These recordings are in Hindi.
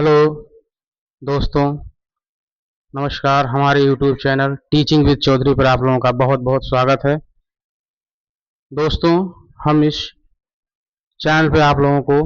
हेलो दोस्तों, नमस्कार। हमारे YouTube channel teaching with Chaudhary पर आप लोगों का बहुत बहुत स्वागत है। दोस्तों, हम इस चैनल पे आप लोगों को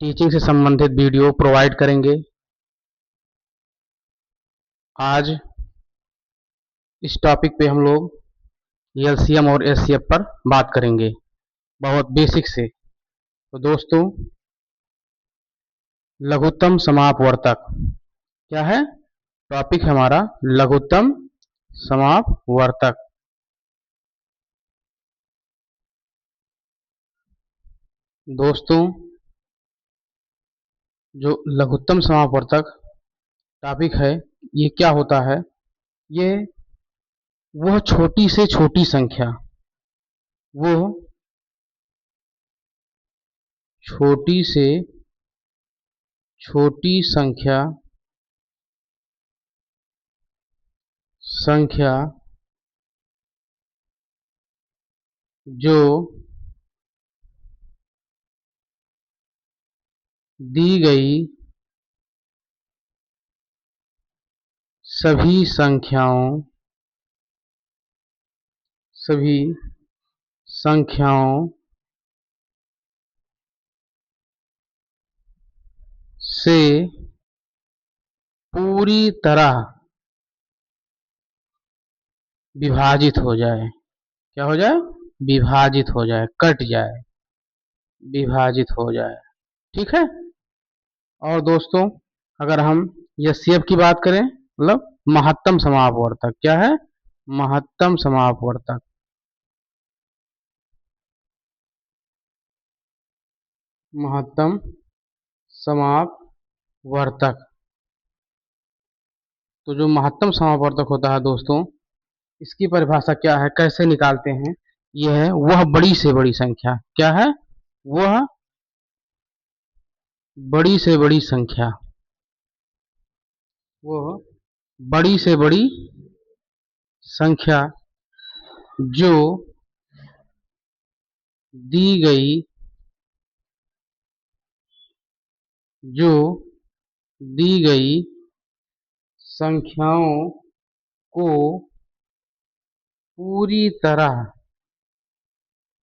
टीचिंग से संबंधित वीडियो प्रोवाइड करेंगे। आज इस टॉपिक पे हम लोग एलसीएम और एचसीएफ पर बात करेंगे, बहुत बेसिक से। तो दोस्तों, लघुत्तम समापवर्तक क्या है? टॉपिक है हमारा लघुत्तम समापवर्तक। दोस्तों, जो लघुत्तम समापवर्तक टॉपिक है, ये क्या होता है? ये वह छोटी से छोटी संख्या, वो छोटी से छोटी संख्या जो दी गई सभी संख्याओं से पूरी तरह विभाजित हो जाए। क्या हो जाए? विभाजित हो जाए, कट जाए, विभाजित हो जाए। ठीक है। और दोस्तों, अगर हम एचसीएफ की बात करें, मतलब महत्तम समापवर्तक क्या है? महत्तम समापवर्तक। महत्तम समापवर्तक। तो जो महत्तम समापवर्तक होता है दोस्तों, इसकी परिभाषा क्या है, कैसे निकालते हैं? यह है वह बड़ी से बड़ी संख्या। क्या है? वह बड़ी से बड़ी संख्या, वह बड़ी से बड़ी संख्या जो दी गई जो दी गई संख्याओं को पूरी तरह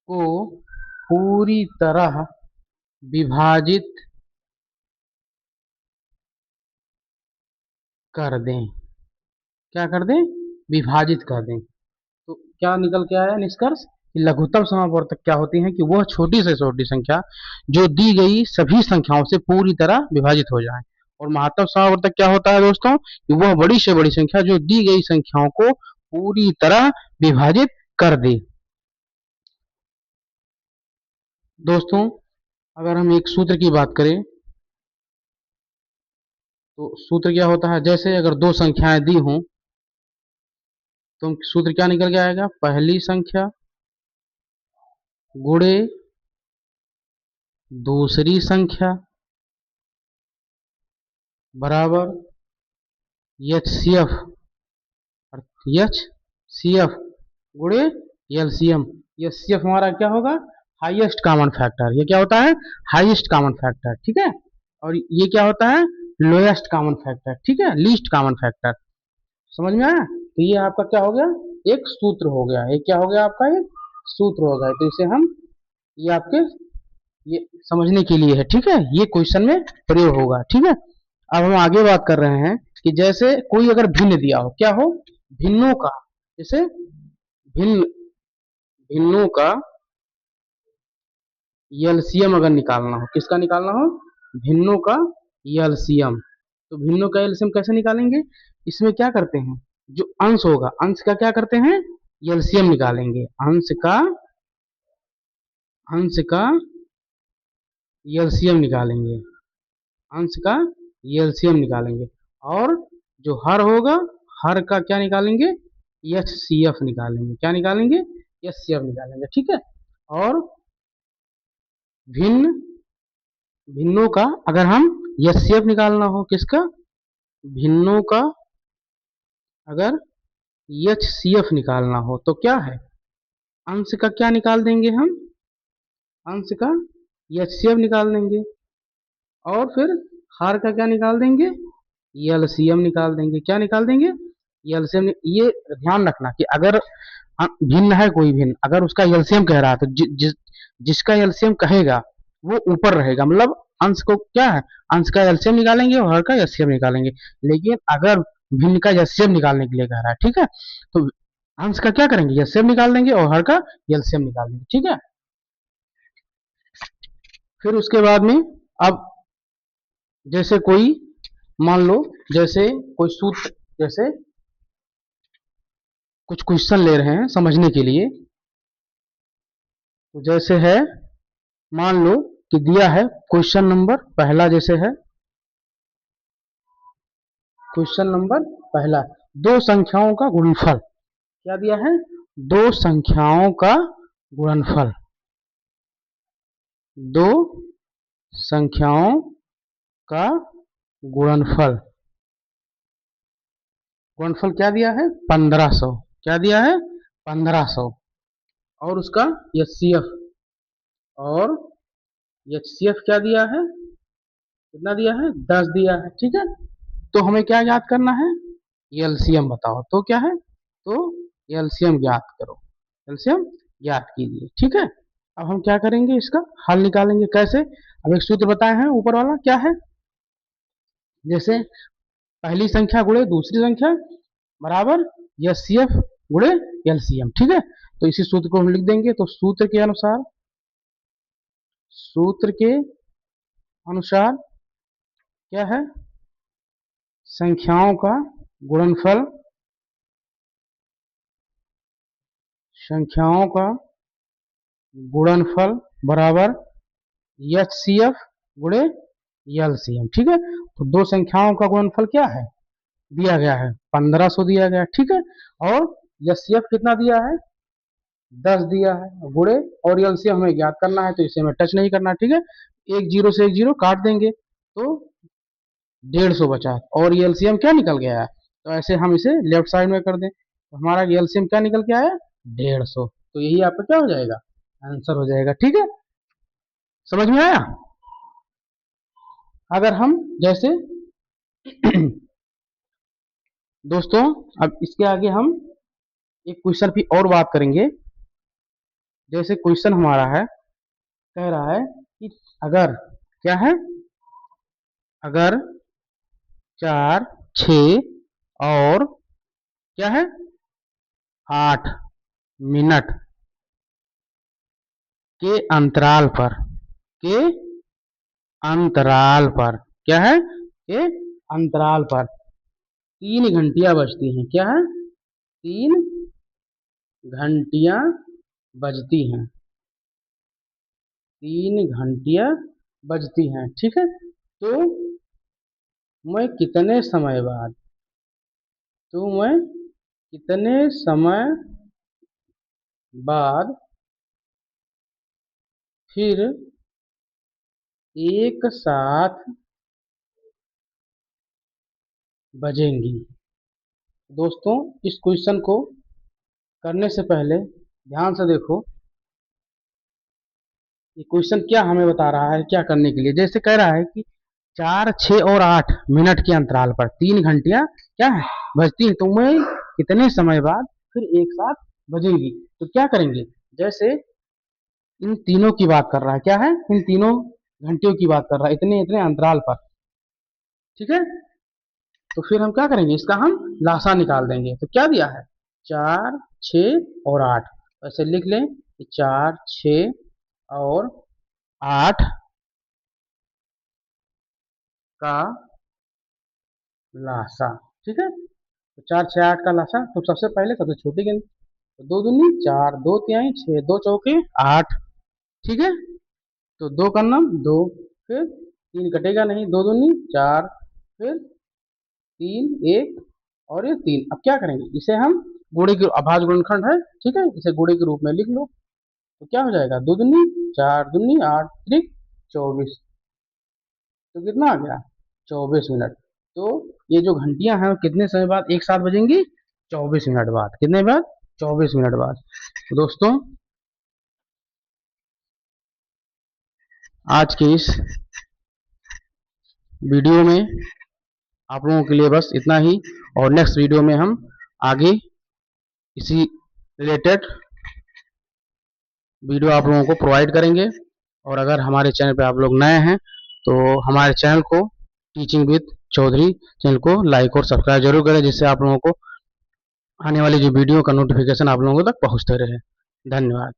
को पूरी तरह विभाजित कर दें। क्या कर दें? विभाजित कर दें। तो क्या निकल के आया निष्कर्ष कि लघुत्तम समापवर्तक क्या होती है? कि वह छोटी से छोटी संख्या जो दी गई सभी संख्याओं से पूरी तरह विभाजित हो जाए। और महत्तम समापवर्तक क्या होता है दोस्तों? कि वह बड़ी से बड़ी संख्या जो दी गई संख्याओं को पूरी तरह विभाजित कर दे। दोस्तों, अगर हम एक सूत्र की बात करें तो सूत्र क्या होता है? जैसे अगर दो संख्याएं दी हों तो सूत्र क्या निकल के आएगा? पहली संख्या गुणे दूसरी संख्या बराबर एचसीएफ एचसीएफ गुणे एलसीएम। एचसीएफ हमारा क्या होगा? Highest common factor. ये क्या होता है? Highest common factor. ठीक है। और ये क्या होता है? Lowest common factor. ठीक है, लीस्ट कॉमन फैक्टर। समझ में आया? तो ये आपका क्या हो गया? एक सूत्र हो गया। ये क्या हो गया? आपका एक सूत्र हो गया। तो इसे हम, ये आपके, ये समझने के लिए है। ठीक है, ये क्वेश्चन में प्रयोग होगा। ठीक है। अब हम आगे बात कर रहे हैं कि जैसे कोई अगर भिन्न दिया हो, क्या हो? भिन्नों का, जैसे भिन्न भिन्नों का एलसीएम अगर निकालना हो, किसका निकालना हो? भिन्नों का एलसीएम। तो भिन्नों का एलसीएम कैसे निकालेंगे? इसमें क्या करते हैं? जो अंश होगा, अंश का क्या करते हैं? एलसीएम निकालेंगे। अंश का एलसीएम निकालेंगे। अंश का एलसीएम निकालेंगे। और जो हर होगा, हर का क्या निकालेंगे? एचसीएफ निकालेंगे। क्या निकालेंगे? एचसीएफ निकालेंगे। ठीक है। और भिन्न भिन्नों का अगर हम एचसीएफ निकालना हो, किसका? भिन्नों का अगर एचसीएफ निकालना हो तो क्या है? अंश का क्या निकाल देंगे हम? अंश का एचसीएफ निकाल देंगे। और फिर हार का क्या निकाल देंगे, एलसीएम निकाल देंगे। क्या निकाल देंगे, एलसीएम। ये ध्यान रखना कि अगर भिन्न है कोई भिन्न, अगर उसका एलसीएम कह रहा है तो जिसका एलसीएम कहेगा वो ऊपर रहेगा, मतलब अंश को क्या है, अंश का एलसीएम निकालेंगे और हर का एलसीएम निकालेंगे। लेकिन अगर भिन्न का एलसीएम निकालने के लिए कह रहा है, ठीक है, तो अंश का क्या करेंगे, एलसीएम निकाल देंगे और हर का एलसीएम निकाल देंगे, ठीक है। फिर उसके बाद में अब जैसे कोई मान लो, जैसे कोई सूत्र, जैसे कुछ क्वेश्चन ले रहे हैं समझने के लिए, तो जैसे है, मान लो कि दिया है क्वेश्चन नंबर पहला, जैसे है क्वेश्चन नंबर पहला, दो संख्याओं का गुणनफल। क्या दिया है, दो संख्याओं का गुणनफल, दो संख्याओं का गुणनफल। गुणनफल क्या दिया है, 1500। क्या दिया है, 1500। और उसका एचसीएफ, और एचसीएफ क्या दिया है, कितना दिया है, 10 दिया है, ठीक है। तो हमें क्या याद करना है, एलसीएम बताओ, तो क्या है, तो एलसीएम ज्ञात करो, एलसीएम ज्ञात कीजिए, ठीक है। अब हम क्या करेंगे, इसका हल निकालेंगे कैसे। अब एक सूत्र बताए हैं ऊपर वाला, क्या है, जैसे पहली संख्या गुणे दूसरी संख्या बराबर एचसीएफ गुणे एलसीएम, ठीक है। तो इसी सूत्र को हम लिख देंगे। तो सूत्र के अनुसार, सूत्र के अनुसार क्या है, संख्याओं का गुणनफल, संख्याओं का गुणनफल बराबर एचसीएफ गुणे एलसीएम, ठीक है। तो दो संख्याओं का गुणनफल क्या है, दिया गया है 1500 दिया गया है, ठीक है। और एचसीएफ कितना दिया है, 10 दिया है, गुणे और एलसीएम हमें ज्ञात करना है, तो इसे हमें टच नहीं करना, ठीक है। एक जीरो से एक जीरो काट देंगे तो 150 बचा, और एलसीएम क्या निकल गया है, तो ऐसे हम इसे लेफ्ट साइड में कर दें, तो हमारा एलसीएम क्या निकल के आया, 150। तो यही आपका क्या हो जाएगा, आंसर हो जाएगा, ठीक है। समझ में आया। अगर हम जैसे दोस्तों, अब इसके आगे हम एक क्वेश्चन की और बात करेंगे। जैसे क्वेश्चन हमारा है, कह रहा है कि अगर क्या है, अगर 4, 6 और क्या है 8 मिनट के अंतराल पर, के अंतराल पर क्या है, के अंतराल पर 3 घंटियां बजती हैं। क्या है, 3 घंटियां बजती हैं, 3 घंटियां बजती हैं, ठीक है। तो मैं कितने समय बाद, तो मैं कितने समय बाद फिर एक साथ बजेंगी। दोस्तों, इस क्वेश्चन को करने से पहले ध्यान से देखो, ये क्वेश्चन क्या हमें बता रहा है, क्या करने के लिए। जैसे कह रहा है कि 4, 6 और 8 मिनट के अंतराल पर 3 घंटियां क्या है, बजती है, तो मैं कितने समय बाद फिर एक साथ बजेंगी। तो क्या करेंगे, जैसे इन तीनों की बात कर रहा है, क्या है, इन तीनों घंटियों की बात कर रहा है, इतने इतने अंतराल पर, ठीक है। तो फिर हम क्या करेंगे, इसका हम लासा निकाल देंगे। तो क्या दिया है, 4, 6 और 8, ऐसे लिख लें कि 4, 6 और 8 का लासा, ठीक है। तो 4, 6, 8 का लासा, तो सबसे पहले सबसे छोटी गिनती, तो 2 दूनी 4, 2 तिहाई 6, 2 चौके 8, ठीक है। तो 2 का नाम 2, फिर 3 कटेगा नहीं, 2 दूनी 4, फिर 3, 1 और ये 3। अब क्या करेंगे, इसे हम गुणे के अभाज्य गुणनखंड है, ठीक है, इसे गुणे के रूप में लिख लो। तो क्या हो जाएगा, 2 दूनी 4, दूनी 8, त्रिक 24, तो कितना आ गया, 24 मिनट। तो ये जो घंटियां हैं वो कितने समय बाद एक साथ बजेंगी, 24 मिनट बाद। कितने बाद, 24 मिनट बाद। तो दोस्तों, आज के इस वीडियो में आप लोगों के लिए बस इतना ही, और नेक्स्ट वीडियो में हम आगे इसी रिलेटेड वीडियो आप लोगों को प्रोवाइड करेंगे। और अगर हमारे चैनल पे आप लोग नए हैं तो हमारे चैनल को टीचिंग विद चौधरी चैनल को लाइक और सब्सक्राइब जरूर करें, जिससे आप लोगों को आने वाली जो वीडियो का नोटिफिकेशन आप लोगों तक पहुंचते रहे। धन्यवाद।